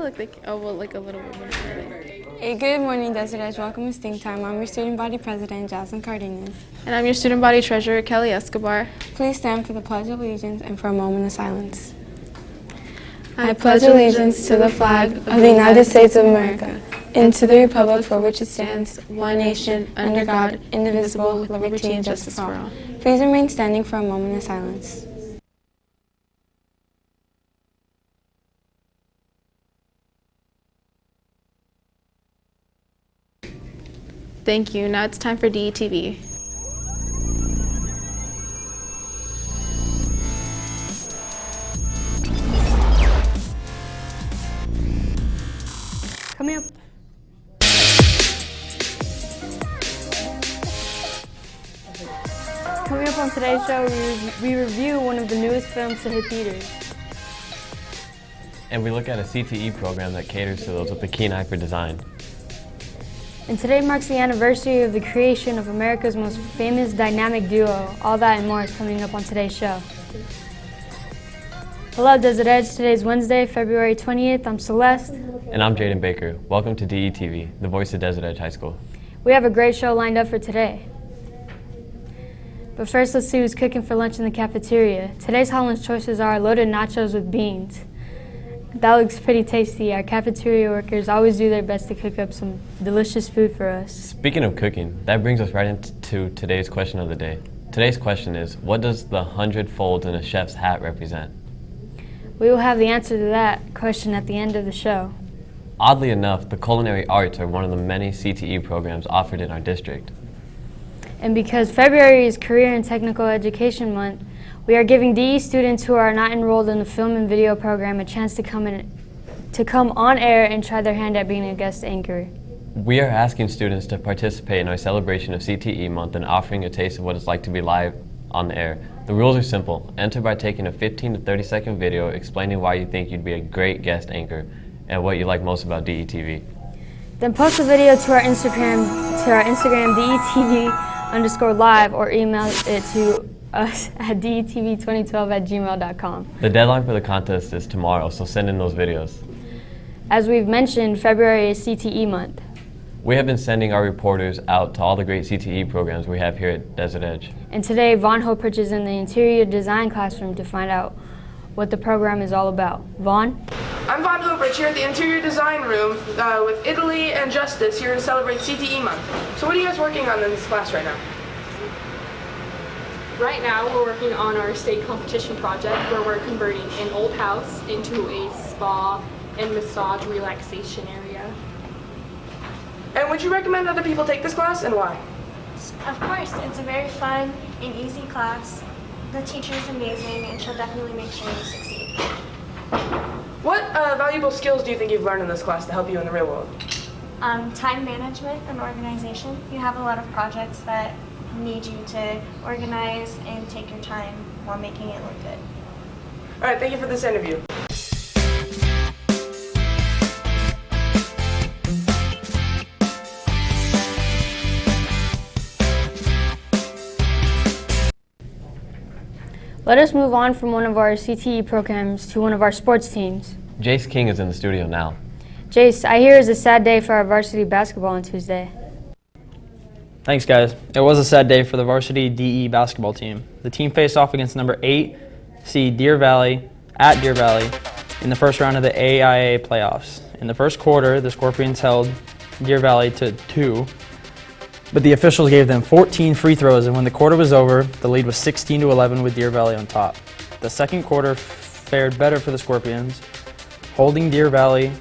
like they, oh, well, like a little bit more. Hey, good morning, Desert Edge. Welcome to Sting Time. I'm your student body president, Jasmine Cardenas. And I'm your student body treasurer, Kelly Escobar. Please stand for the Pledge of Allegiance and for a moment of silence. I pledge allegiance to the flag of the United States of America and to the republic for which it stands, one nation, under God, indivisible, with liberty and justice for all. Please remain standing for a moment of silence. Thank you. Now it's time for DETV. Coming up. Coming up on today's show, we review one of the newest films to hit theaters. And we look at a CTE program that caters to those with a keen eye for design. And today marks the anniversary of the creation of America's most famous dynamic duo. All that and more is coming up on today's show. Hello, Desert Edge. Today's Wednesday, February 20th. I'm Celeste. And I'm Jaden Baker. Welcome to DETV, the voice of Desert Edge High School. We have a great show lined up for today. But first, let's see who's cooking for lunch in the cafeteria. Today's hot lunch choices are loaded nachos with beans. That looks pretty tasty. Our cafeteria workers always do their best to cook up some delicious food for us. Speaking of cooking, that brings us right into today's question of the day. Today's question is, what does the 100 folds in a chef's hat represent? We will have the answer to that question at the end of the show. Oddly enough, the culinary arts are one of the many CTE programs offered in our district. And because February is Career and Technical Education Month, we are giving DE students who are not enrolled in the film and video program a chance to come on air and try their hand at being a guest anchor. We are asking students to participate in our celebration of CTE Month and offering a taste of what it's like to be live on the air. The rules are simple. Enter by taking a 15 to 30 second video explaining why you think you'd be a great guest anchor and what you like most about DETV. Then post the video to our Instagram DETV_live, or email it to us at DETV2012@gmail.com. The deadline for the contest is tomorrow, so send in those videos. As we've mentioned, February is CTE month. We have been sending our reporters out to all the great CTE programs we have here at Desert Edge. And today, Vaughn Hopridge is in the interior design classroom to find out what the program is all about. Vaughn? I'm Vaughn Hopridge here at the interior design room with Italy and Justice here to celebrate CTE month. So what are you guys working on in this class right now? Right now, we're working on our state competition project where we're converting an old house into a spa and massage relaxation area. And would you recommend other people take this class, and why? Of course, it's a very fun and easy class. The teacher is amazing and she'll definitely make sure you succeed. What valuable skills do you think you've learned in this class to help you in the real world? Time management and organization. You have a lot of projects that need you to organize and take your time while making it look good. All right, thank you for this interview. Let us move on from one of our CTE programs to one of our sports teams. Jace King is in the studio now. Jace, I hear it's a sad day for our varsity basketball on Tuesday. Thanks, guys. It was a sad day for the varsity DE basketball team. The team faced off against number 8 seed Deer Valley at Deer Valley in the first round of the AIA playoffs. In the first quarter, the Scorpions held Deer Valley to 2, but the officials gave them 14 free throws, and when the quarter was over, the lead was 16-11 with Deer Valley on top. The second quarter fared better for the Scorpions, holding Deer Valley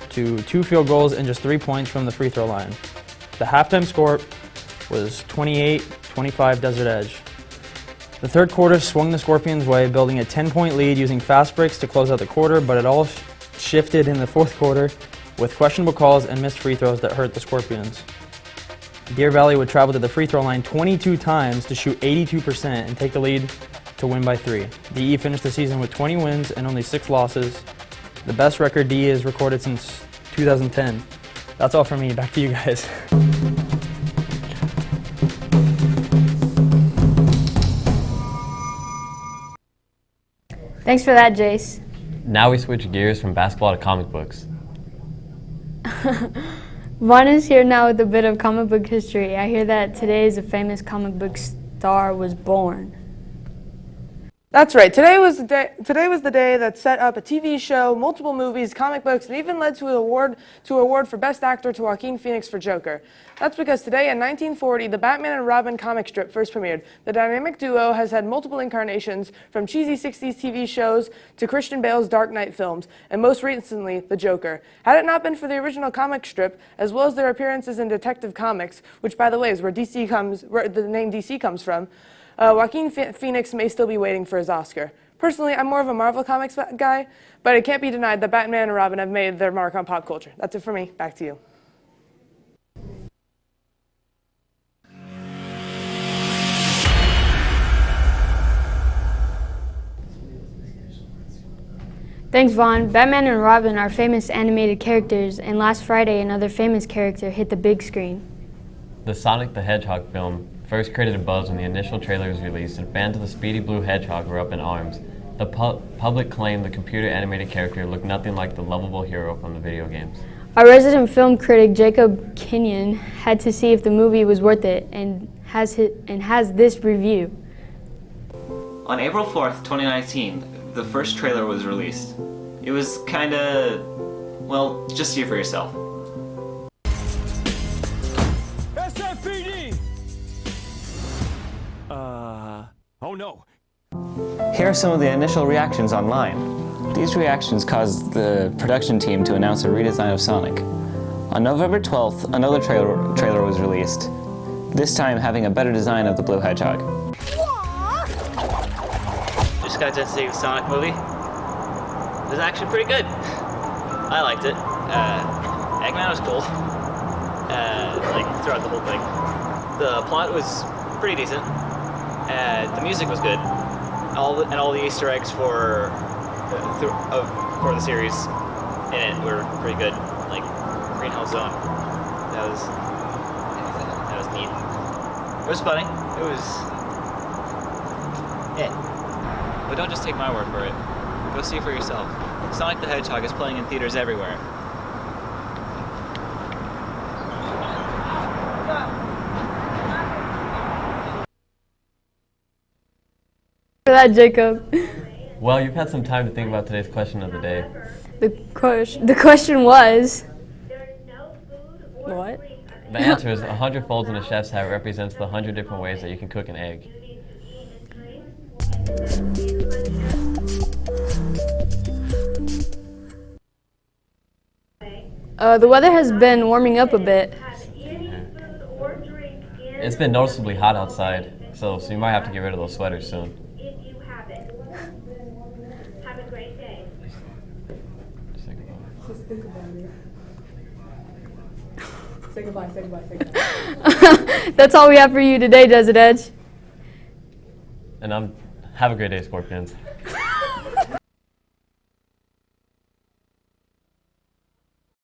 to 2 field goals and just 3 points from the free throw line. The halftime score was 28-25 Desert Edge. The third quarter swung the Scorpions' way, building a 10-point lead using fast breaks to close out the quarter, but it all shifted in the fourth quarter with questionable calls and missed free throws that hurt the Scorpions. Deer Valley would travel to the free throw line 22 times to shoot 82% and take the lead to win by 3. DE finished the season with 20 wins and only 6 losses, the best record DE has recorded since 2010. That's all from me. Back to you guys. Thanks for that, Jace. Now we switch gears from basketball to comic books. Vaughn is here now with a bit of comic book history. I hear that today is a famous comic book star was born. That's right. Today was the day that set up a TV show, multiple movies, comic books, and even led to an award for Best Actor to Joaquin Phoenix for Joker. That's because today in 1940, the Batman and Robin comic strip first premiered. The dynamic duo has had multiple incarnations, from cheesy 60s TV shows to Christian Bale's Dark Knight films, and most recently, the Joker. Had it not been for the original comic strip, as well as their appearances in Detective Comics, which by the way is where the name DC comes from, Joaquin Phoenix may still be waiting for his Oscar. Personally, I'm more of a Marvel Comics guy, but it can't be denied that Batman and Robin have made their mark on pop culture. That's it for me. Back to you. Thanks, Vaughn. Batman and Robin are famous animated characters, and last Friday another famous character hit the big screen. The Sonic the Hedgehog film first created a buzz when the initial trailer was released, and fans of the speedy blue hedgehog were up in arms. The public claimed the computer-animated character looked nothing like the lovable hero from the video games. Our resident film critic, Jacob Kenyon, had to see if the movie was worth it, and has this review. On April 4th, 2019, the first trailer was released. It was kinda, well, just see it for yourself. SFPD! Oh no. Here are some of the initial reactions online. These reactions caused the production team to announce a redesign of Sonic. On November 12th, another trailer was released, this time having a better design of the blue hedgehog. Just got to see the Sonic movie. It was actually pretty good. I liked it. Eggman was cool. Like throughout the whole thing. The plot was pretty decent. The music was good. All the Easter eggs for the series in it were pretty good. Like Greenhouse Zone. That was neat. It was funny. It was. Yeah. But don't just take my word for it. Go see for yourself. Sonic the Hedgehog is playing in theaters everywhere. For that, Jacob. Well, you've had some time to think about today's question of the day. The question was... What? The answer is 100 folds in a chef's hat represents the 100 different ways that you can cook an egg. The weather has been warming up a bit. It's been noticeably hot outside, so you might have to get rid of those sweaters soon. Have a great day. Just think about it. Say goodbye, say goodbye, say goodbye. That's all we have for you today, Desert Edge. And have a great day, Scorpions.